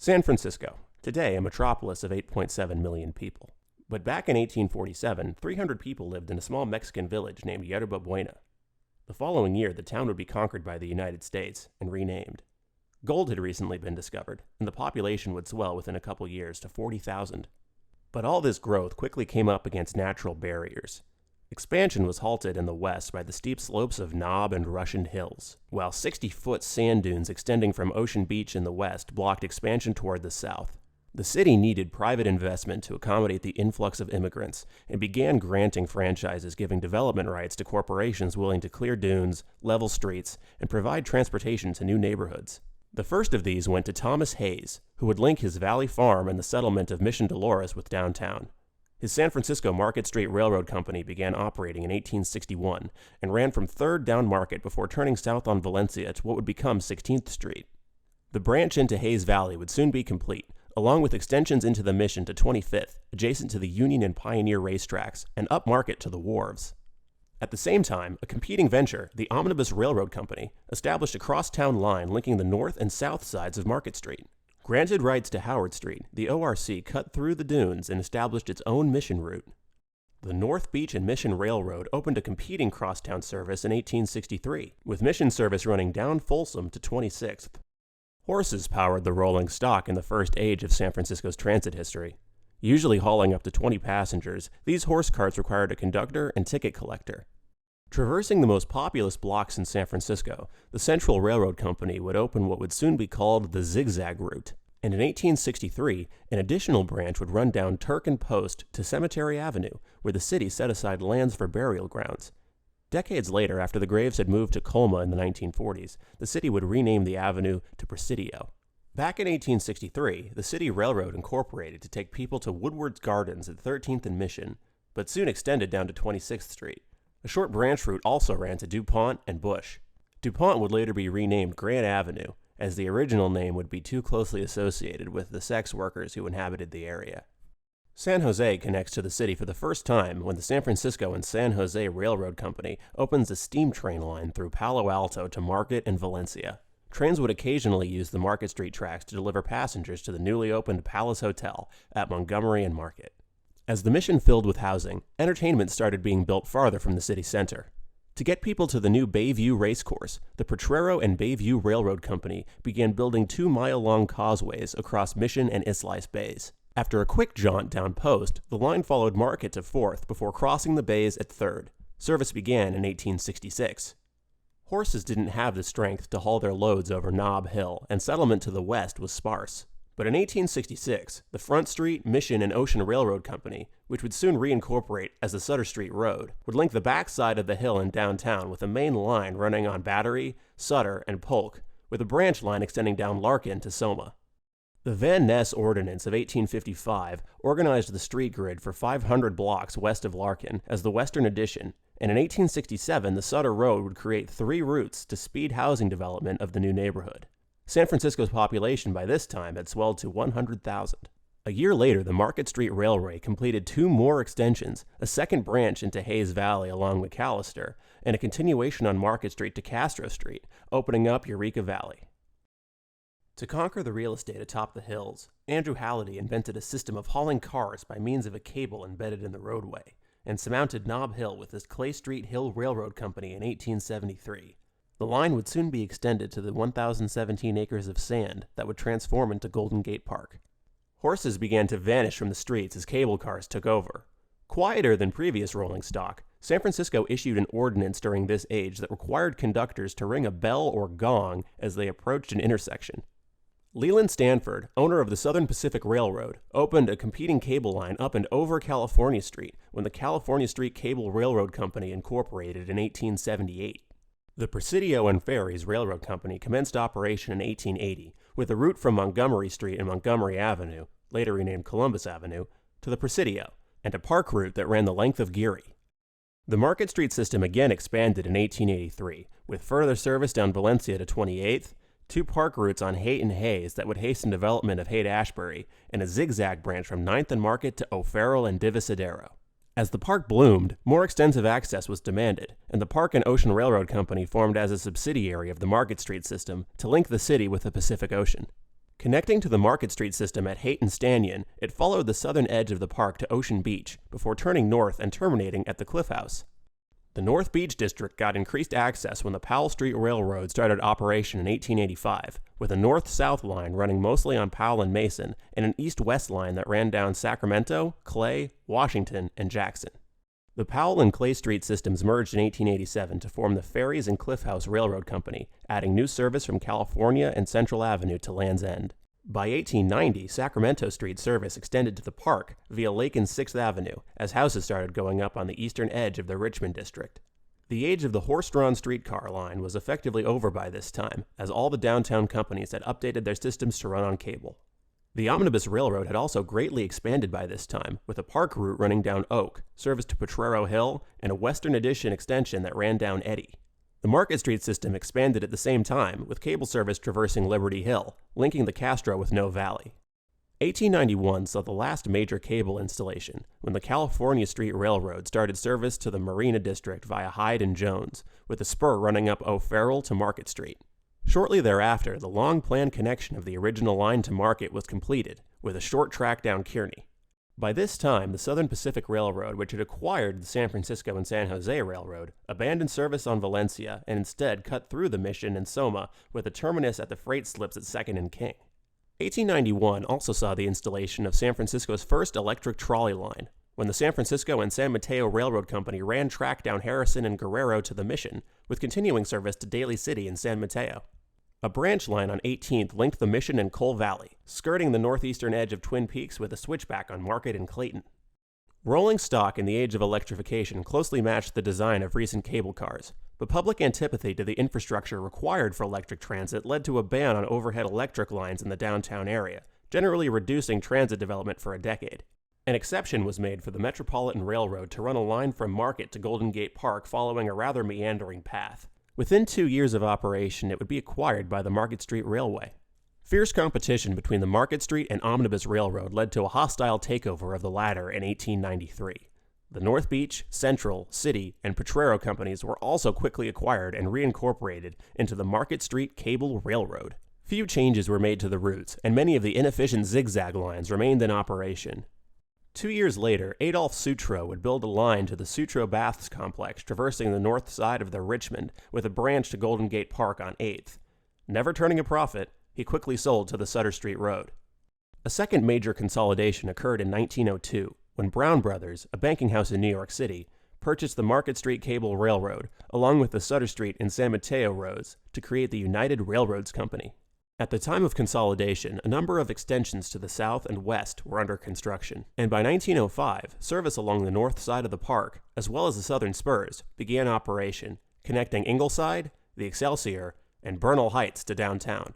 San Francisco, today a metropolis of 8.7 million people. But back in 1847, 300 people lived in a small Mexican village named Yerba Buena. The following year, the town would be conquered by the United States and renamed. Gold had recently been discovered, and the population would swell within a couple years to 40,000. But all this growth quickly came up against natural barriers. Expansion was halted in the west by the steep slopes of Nob and Russian Hills, while 60-foot sand dunes extending from Ocean Beach in the west blocked expansion toward the south. The city needed private investment to accommodate the influx of immigrants and began granting franchises giving development rights to corporations willing to clear dunes, level streets, and provide transportation to new neighborhoods. The first of these went to Thomas Hayes, who would link his Valley Farm and the settlement of Mission Dolores with downtown. His San Francisco Market Street Railroad Company began operating in 1861 and ran from 3rd down Market before turning south on Valencia to what would become 16th Street. The branch into Hayes Valley would soon be complete, along with extensions into the Mission to 25th, adjacent to the Union and Pioneer racetracks, and up Market to the wharves. At the same time, a competing venture, the Omnibus Railroad Company, established a crosstown line linking the north and south sides of Market Street. Granted rights to Howard Street, the ORC cut through the dunes and established its own Mission route. The North Beach and Mission Railroad opened a competing crosstown service in 1863, with Mission service running down Folsom to 26th. Horses powered the rolling stock in the first age of San Francisco's transit history. Usually hauling up to 20 passengers, these horse carts required a conductor and ticket collector. Traversing the most populous blocks in San Francisco, the Central Railroad Company would open what would soon be called the Zigzag Route, and in 1863, an additional branch would run down Turk and Post to Cemetery Avenue, where the city set aside lands for burial grounds. Decades later, after the graves had moved to Colma in the 1940s, the city would rename the avenue to Presidio. Back in 1863, the City Railroad incorporated to take people to Woodward's Gardens at 13th and Mission, but soon extended down to 26th Street. A short branch route also ran to DuPont and Bush. DuPont would later be renamed Grant Avenue, as the original name would be too closely associated with the sex workers who inhabited the area. San Jose connects to the city for the first time when the San Francisco and San Jose Railroad Company opens a steam train line through Palo Alto to Market and Valencia. Trains would occasionally use the Market Street tracks to deliver passengers to the newly opened Palace Hotel at Montgomery and Market. As the Mission filled with housing, entertainment started being built farther from the city center. To get people to the new Bayview Racecourse, the Potrero and Bayview Railroad Company began building 2-mile-long causeways across Mission and Islice Bays. After a quick jaunt down Post, the line followed Market to 4th before crossing the bays at 3rd. Service began in 1866. Horses didn't have the strength to haul their loads over Nob Hill, and settlement to the west was sparse. But in 1866, the Front Street, Mission, and Ocean Railroad Company, which would soon reincorporate as the Sutter Street Road, would link the back side of the hill in downtown with a main line running on Battery, Sutter, and Polk, with a branch line extending down Larkin to Soma. The Van Ness Ordinance of 1855 organized the street grid for 500 blocks west of Larkin as the Western Addition, and in 1867 the Sutter Road would create 3 routes to speed housing development of the new neighborhood. San Francisco's population by this time had swelled to 100,000. A year later, the Market Street Railway completed 2 more extensions, a second branch into Hayes Valley along McAllister, and a continuation on Market Street to Castro Street, opening up Eureka Valley. To conquer the real estate atop the hills, Andrew Halliday invented a system of hauling cars by means of a cable embedded in the roadway, and surmounted Nob Hill with his Clay Street Hill Railroad Company in 1873. The line would soon be extended to the 1,017 acres of sand that would transform into Golden Gate Park. Horses began to vanish from the streets as cable cars took over. Quieter than previous rolling stock, San Francisco issued an ordinance during this age that required conductors to ring a bell or gong as they approached an intersection. Leland Stanford, owner of the Southern Pacific Railroad, opened a competing cable line up and over California Street when the California Street Cable Railroad Company incorporated in 1878. The Presidio and Ferries Railroad Company commenced operation in 1880 with a route from Montgomery Street and Montgomery Avenue, later renamed Columbus Avenue, to the Presidio, and a park route that ran the length of Geary. The Market Street system again expanded in 1883, with further service down Valencia to 28th, 2 park routes on Haight and Hayes that would hasten development of Haight-Ashbury, and a zigzag branch from 9th and Market to O'Farrell and Divisadero. As the park bloomed, more extensive access was demanded, and the Park and Ocean Railroad Company formed as a subsidiary of the Market Street system to link the city with the Pacific Ocean. Connecting to the Market Street system at Haight and Stanyon, it followed the southern edge of the park to Ocean Beach before turning north and terminating at the Cliff House. The North Beach District got increased access when the Powell Street Railroad started operation in 1885, with a north-south line running mostly on Powell and Mason and an east-west line that ran down Sacramento, Clay, Washington, and Jackson. The Powell and Clay Street systems merged in 1887 to form the Ferries and Cliff House Railroad Company, adding new service from California and Central Avenue to Land's End. By 1890, Sacramento Street service extended to the park via Lake and 6th Avenue as houses started going up on the eastern edge of the Richmond district. The age of the horse-drawn streetcar line was effectively over by this time, as all the downtown companies had updated their systems to run on cable. The Omnibus Railroad had also greatly expanded by this time, with a park route running down Oak, service to Potrero Hill, and a Western Addition extension that ran down Eddy. The Market Street system expanded at the same time, with cable service traversing Liberty Hill, linking the Castro with No Valley. 1891 saw the last major cable installation, when the California Street Railroad started service to the Marina District via Hyde and Jones, with a spur running up O'Farrell to Market Street. Shortly thereafter, the long-planned connection of the original line to Market was completed, with a short track down Kearny. By this time, the Southern Pacific Railroad, which had acquired the San Francisco and San Jose Railroad, abandoned service on Valencia and instead cut through the Mission and Soma with a terminus at the freight slips at 2nd and King. 1891 also saw the installation of San Francisco's first electric trolley line, when the San Francisco and San Mateo Railroad Company ran track down Harrison and Guerrero to the Mission, with continuing service to Daly City and San Mateo. A branch line on 18th linked the Mission and Coal Valley, skirting the northeastern edge of Twin Peaks with a switchback on Market and Clayton. Rolling stock in the age of electrification closely matched the design of recent cable cars, but public antipathy to the infrastructure required for electric transit led to a ban on overhead electric lines in the downtown area, generally reducing transit development for a decade. An exception was made for the Metropolitan Railroad to run a line from Market to Golden Gate Park following a rather meandering path. Within 2 years of operation, it would be acquired by the Market Street Railway. Fierce competition between the Market Street and Omnibus Railroad led to a hostile takeover of the latter in 1893. The North Beach, Central, City, and Potrero companies were also quickly acquired and reincorporated into the Market Street Cable Railroad. Few changes were made to the routes, and many of the inefficient zigzag lines remained in operation. 2 years later, Adolph Sutro would build a line to the Sutro Baths complex traversing the north side of the Richmond with a branch to Golden Gate Park on 8th. Never turning a profit, he quickly sold to the Sutter Street Road. A second major consolidation occurred in 1902 when Brown Brothers, a banking house in New York City, purchased the Market Street Cable Railroad along with the Sutter Street and San Mateo roads to create the United Railroads Company. At the time of consolidation, a number of extensions to the south and west were under construction, and by 1905, service along the north side of the park, as well as the southern spurs, began operation, connecting Ingleside, the Excelsior, and Bernal Heights to downtown.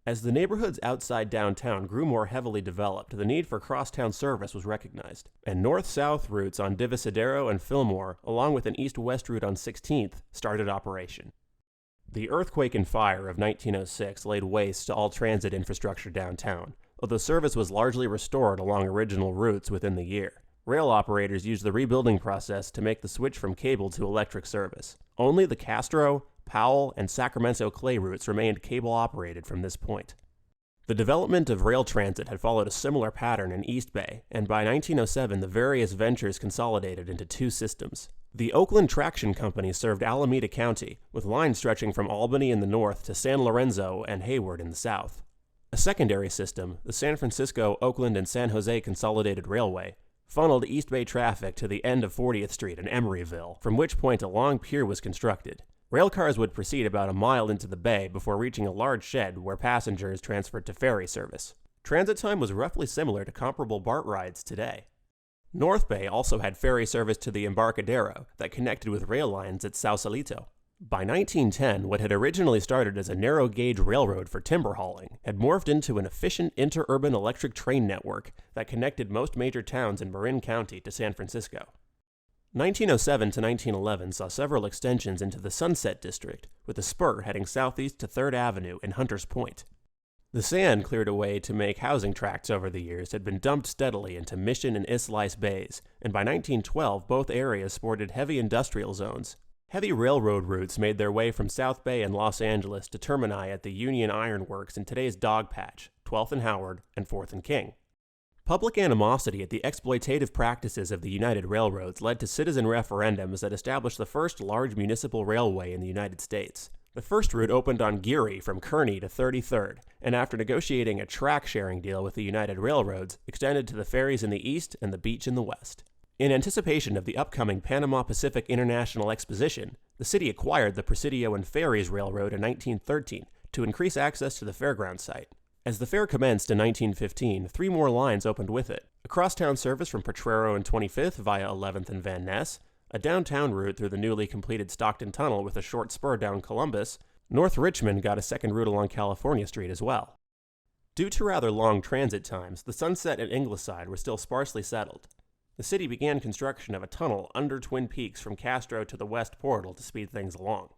As the neighborhoods outside downtown grew more heavily developed, the need for crosstown service was recognized, and north-south routes on Divisadero and Fillmore, along with an east-west route on 16th, started operation. The earthquake and fire of 1906 laid waste to all transit infrastructure downtown, although service was largely restored along original routes within the year. Rail operators used the rebuilding process to make the switch from cable to electric service. Only the Castro, Powell, and Sacramento Clay routes remained cable-operated from this point. The development of rail transit had followed a similar pattern in East Bay, and by 1907 the various ventures consolidated into two systems. The Oakland Traction Company served Alameda County, with lines stretching from Albany in the north to San Lorenzo and Hayward in the south. A secondary system, the San Francisco, Oakland, and San Jose Consolidated Railway, funneled East Bay traffic to the end of 40th Street in Emeryville, from which point a long pier was constructed. Railcars would proceed about a mile into the bay before reaching a large shed where passengers transferred to ferry service. Transit time was roughly similar to comparable BART rides today. North Bay also had ferry service to the Embarcadero that connected with rail lines at Sausalito. By 1910, what had originally started as a narrow-gauge railroad for timber hauling had morphed into an efficient interurban electric train network that connected most major towns in Marin County to San Francisco. 1907 to 1911 saw several extensions into the Sunset District, with a spur heading southeast to 3rd Avenue and Hunters Point. The sand cleared away to make housing tracts over the years had been dumped steadily into Mission and Islice Bays, and by 1912 both areas sported heavy industrial zones. Heavy railroad routes made their way from South Bay and Los Angeles to termini at the Union Iron Works in today's Dogpatch, 12th and Howard, and 4th and King. Public animosity at the exploitative practices of the United Railroads led to citizen referendums that established the first large municipal railway in the United States. The first route opened on Geary from Kearny to 33rd, and after negotiating a track-sharing deal with the United Railroads, extended to the ferries in the east and the beach in the west. In anticipation of the upcoming Panama Pacific International Exposition, the city acquired the Presidio and Ferries Railroad in 1913 to increase access to the fairground site. As the fair commenced in 1915, 3 more lines opened with it: a crosstown service from Potrero and 25th via 11th and Van Ness, a downtown route through the newly completed Stockton Tunnel with a short spur down Columbus. North Richmond got a second route along California Street as well. Due to rather long transit times, the Sunset and Ingleside were still sparsely settled. The city began construction of a tunnel under Twin Peaks from Castro to the West Portal to speed things along.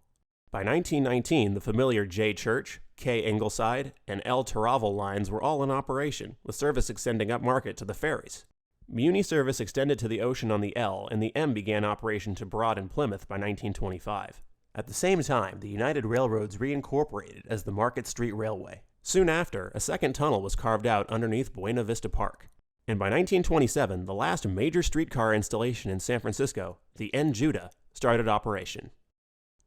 By 1919, the familiar J Church, K Ingleside, and L Taraval lines were all in operation, with service extending upmarket to the ferries. Muni service extended to the ocean on the L, and the M began operation to Broad and Plymouth by 1925. At the same time, the United Railroads reincorporated as the Market Street Railway. Soon after, a second tunnel was carved out underneath Buena Vista Park. And by 1927, the last major streetcar installation in San Francisco, the N Judah, started operation.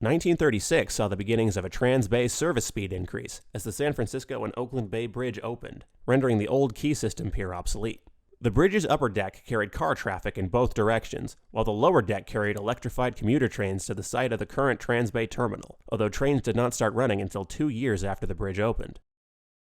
1936 saw the beginnings of a Trans-Bay service speed increase as the San Francisco and Oakland Bay Bridge opened, rendering the old key system pier obsolete. The bridge's upper deck carried car traffic in both directions, while the lower deck carried electrified commuter trains to the site of the current Trans-Bay terminal, although trains did not start running until 2 years after the bridge opened.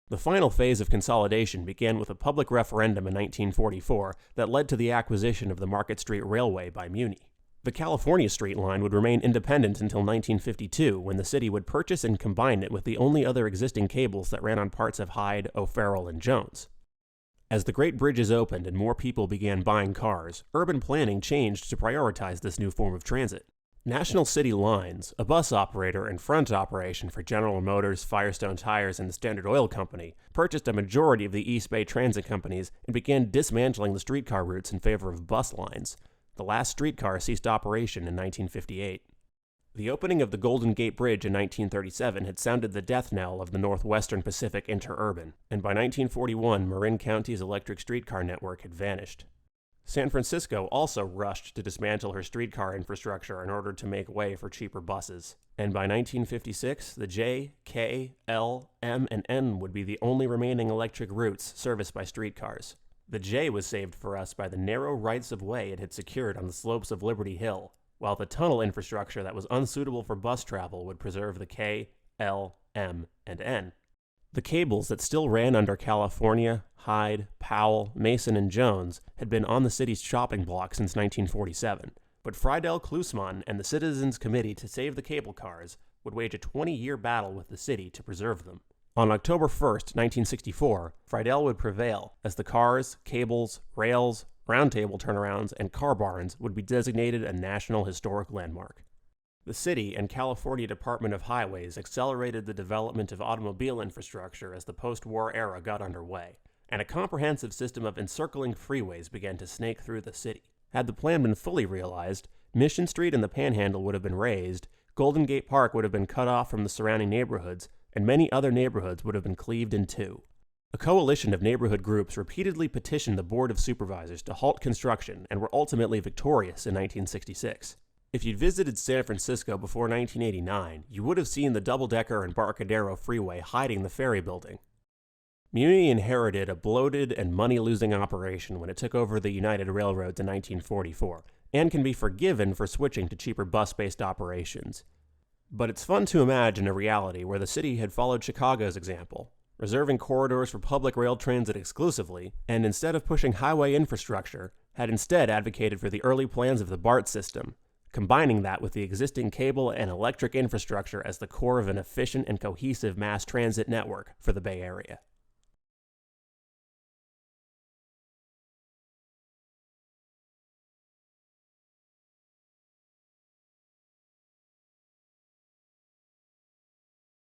The final phase of consolidation began with a public referendum in 1944 that led to the acquisition of the Market Street Railway by Muni. The California Street line would remain independent until 1952, when the city would purchase and combine it with the only other existing cables that ran on parts of Hyde, O'Farrell, and Jones. As the great bridges opened and more people began buying cars, urban planning changed to prioritize this new form of transit. National City Lines, a bus operator and front operation for General Motors, Firestone Tires, and the Standard Oil Company, purchased a majority of the East Bay transit companies and began dismantling the streetcar routes in favor of bus lines. The last streetcar ceased operation in 1958. The opening of the Golden Gate Bridge in 1937 had sounded the death knell of the Northwestern Pacific Interurban, and by 1941 Marin County's electric streetcar network had vanished. San Francisco also rushed to dismantle her streetcar infrastructure in order to make way for cheaper buses, and by 1956 the J, K, L, M, and N would be the only remaining electric routes serviced by streetcars. The J was saved for us by the narrow rights-of-way it had secured on the slopes of Liberty Hill, while the tunnel infrastructure that was unsuitable for bus travel would preserve the K, L, M, and N. The cables that still ran under California, Hyde, Powell, Mason, and Jones had been on the city's chopping block since 1947, but Friedel Klusman and the Citizens Committee to Save the Cable Cars would wage a 20-year battle with the city to preserve them. On October 1, 1964, Friedel would prevail as the cars, cables, rails, roundtable turnarounds, and car barns would be designated a National Historic Landmark. The city and California Department of Highways accelerated the development of automobile infrastructure as the post-war era got underway, and a comprehensive system of encircling freeways began to snake through the city. Had the plan been fully realized, Mission Street and the Panhandle would have been razed, Golden Gate Park would have been cut off from the surrounding neighborhoods, and many other neighborhoods would have been cleaved in two. A coalition of neighborhood groups repeatedly petitioned the Board of Supervisors to halt construction and were ultimately victorious in 1966. If you'd visited San Francisco before 1989, you would have seen the double-decker and Embarcadero Freeway hiding the ferry building. Muni inherited a bloated and money-losing operation when it took over the United Railroads in 1944, and can be forgiven for switching to cheaper bus-based operations. But it's fun to imagine a reality where the city had followed Chicago's example, reserving corridors for public rail transit exclusively, and instead of pushing highway infrastructure, had instead advocated for the early plans of the BART system, combining that with the existing cable and electric infrastructure as the core of an efficient and cohesive mass transit network for the Bay Area.